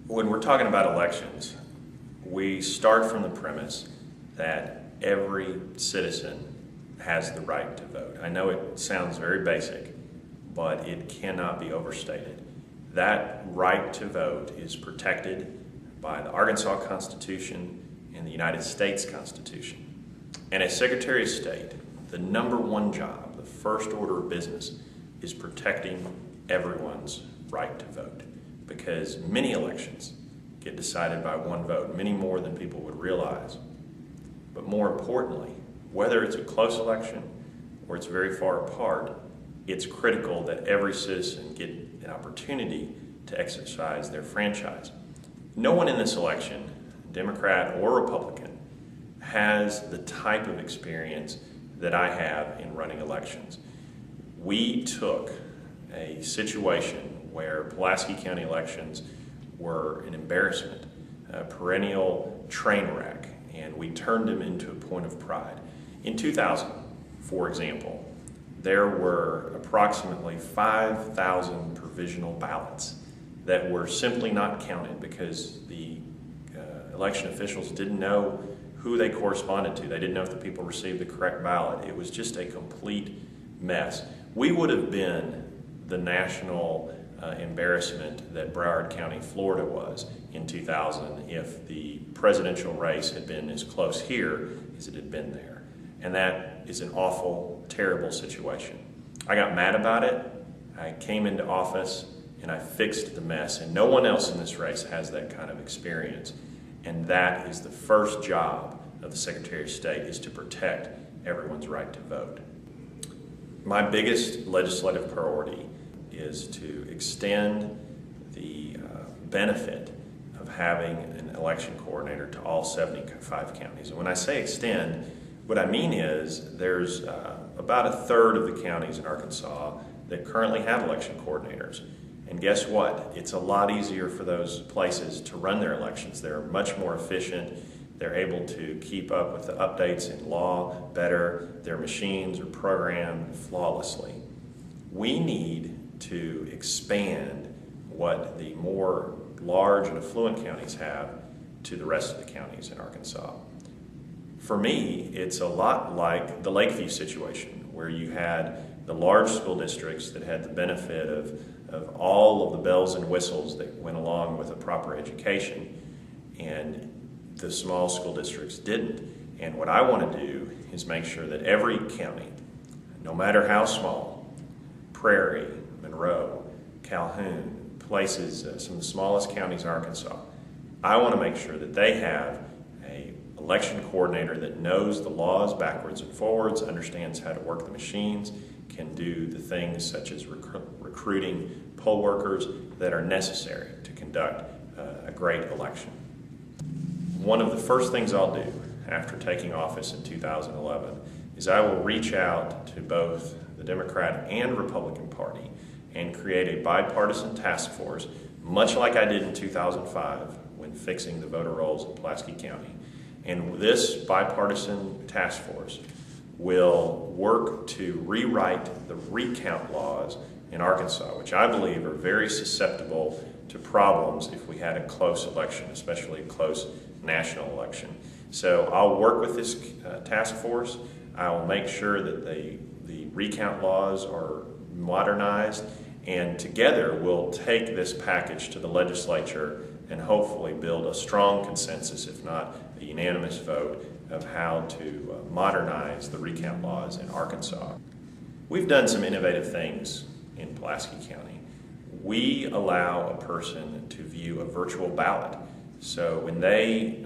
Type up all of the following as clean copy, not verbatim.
When we're talking about elections, we start from the premise that every citizen has the right to vote. I know it sounds very basic, but it cannot be overstated. That right to vote is protected by the Arkansas Constitution and the United States Constitution. And as Secretary of State, the number one job, the first order of business, is protecting everyone's right to vote. Because many elections get decided by one vote, many more than people would realize. But more importantly, whether it's a close election or it's very far apart, it's critical that every citizen get an opportunity to exercise their franchise. No one in this election, Democrat or Republican, has the type of experience that I have in running elections. We took a situation where Pulaski County elections were an embarrassment, a perennial train wreck, and we turned them into a point of pride. In 2000, for example, there were approximately 5,000 provisional ballots that were simply not counted because the election officials didn't know who they corresponded to. They didn't know if the people received the correct ballot. It was just a complete mess. We would have been the national embarrassment that Broward County, Florida was in 2000 if the presidential race had been as close here as it had been there. And that is an awful, terrible situation. I got mad about it. I came into office and I fixed the mess, and no one else in this race has that kind of experience. And that is the first job of the Secretary of State, is to protect everyone's right to vote. My biggest legislative priority is to extend the benefit of having an election coordinator to all 75 counties. And when I say extend, what I mean is there's about a third of the counties in Arkansas that currently have election coordinators. And guess what? It's a lot easier for those places to run their elections. They're much more efficient. They're able to keep up with the updates in law better. Their machines are programmed flawlessly. We need to expand what the more large and affluent counties have to the rest of the counties in Arkansas. For me, it's a lot like the Lakeview situation, where you had the large school districts that had the benefit of all of the bells and whistles that went along with a proper education, and the small school districts didn't. And what I want to do is make sure that every county, no matter how small, Prairie, Monroe, Calhoun, places, some of the smallest counties in Arkansas, I want to make sure that they have an election coordinator that knows the laws backwards and forwards, understands how to work the machines, can do the things such as recruiting poll workers that are necessary to conduct a great election. One of the first things I'll do after taking office in 2011 is I will reach out to both the Democrat and Republican Party and create a bipartisan task force, much like I did in 2005 when fixing the voter rolls in Pulaski County. And this bipartisan task force will work to rewrite the recount laws in Arkansas, which I believe are very susceptible to problems if we had a close election, especially a close national election. So I'll work with this task force. I will make sure that the recount laws are modernized, and together we'll take this package to the legislature and hopefully build a strong consensus, if not a unanimous vote, of how to modernize the recount laws in Arkansas. We've done some innovative things in Pulaski County. We allow a person to view a virtual ballot. So when they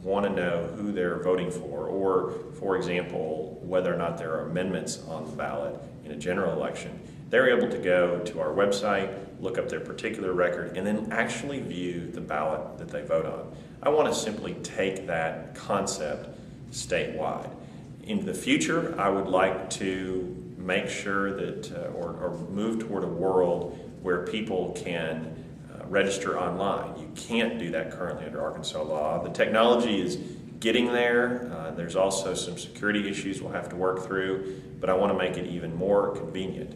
want to know who they're voting or for example, whether or not there are amendments on the ballot in a general election, they're able to go to our website, look up their particular record, and then actually view the ballot that they vote on. I want to simply take that concept statewide. In the future, I would like to make sure that, or move toward a world where people can register online. You can't do that currently under Arkansas law. The technology is getting there. There's also some security issues we'll have to work through, but I want to make it even more convenient.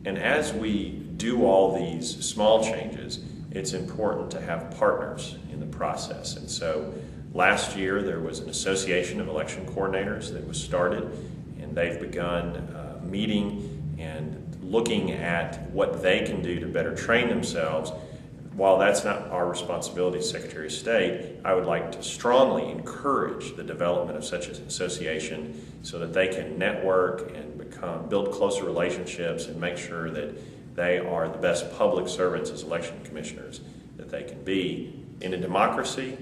And as we do all these small changes, it's important to have partners in the process. And so last year there was an association of election coordinators that was started, and they've begun meeting and looking at what they can do to better train themselves. While that's not our responsibility as Secretary of State, I would like to strongly encourage the development of such an association so that they can network and build closer relationships and make sure that they are the best public servants as election commissioners that they can be. In a democracy,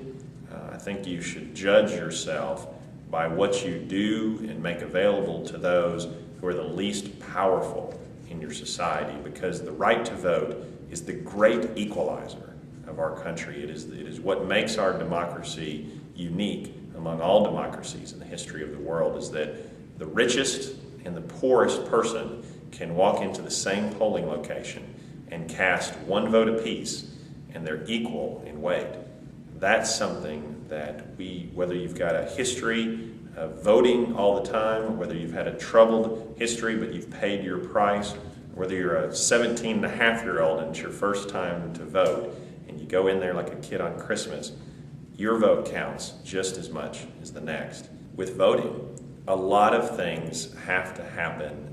I think you should judge yourself by what you do and make available to those who are the least powerful in your society, because the right to vote is the great equalizer of our country. It is what makes our democracy unique among all democracies in the history of the world, is that the richest and the poorest person can walk into the same polling location and cast one vote apiece, and they're equal in weight. That's something that whether you've got a history of voting all the time, whether you've had a troubled history but you've paid your price, whether you're a 17-and-a-half-year-old and it's your first time to vote and you go in there like a kid on Christmas, your vote counts just as much as the next. With voting, a lot of things have to happen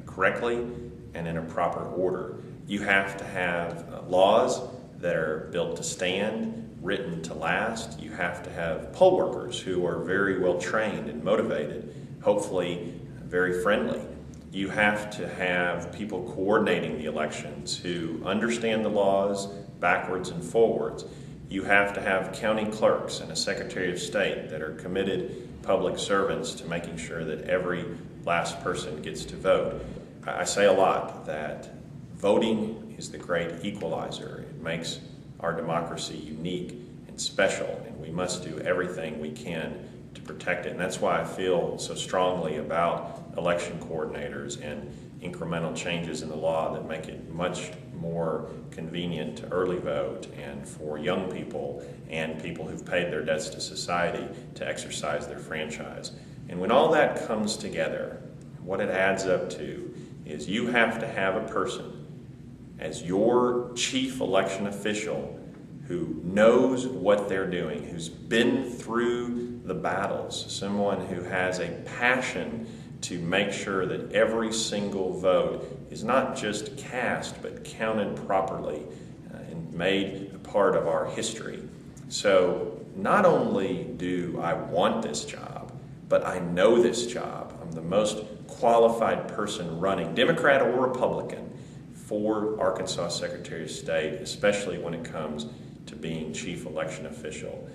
correctly and in a proper order. You have to have laws that are built to stand, written to last. You have to have poll workers who are very well trained and motivated, hopefully very friendly. You have to have people coordinating the elections who understand the laws backwards and forwards. You have to have county clerks and a Secretary of State that are committed public servants to making sure that every last person gets to vote. I say a lot that voting is the great equalizer. It makes our democracy unique and special, and we must do everything we can to protect it. And that's why I feel so strongly about election coordinators and incremental changes in the law that make it much more convenient to early vote, and for young people and people who've paid their debts to society to exercise their franchise. And when all that comes together, what it adds up to is you have to have a person as your chief election official who knows what they're doing, who's been through the battles, someone who has a passion to make sure that every single vote is not just cast but counted properly and made a part of our history. So not only do I want this job, but I know this job. I'm the most qualified person running, Democrat or Republican, for Arkansas Secretary of State, especially when it comes to being chief election official.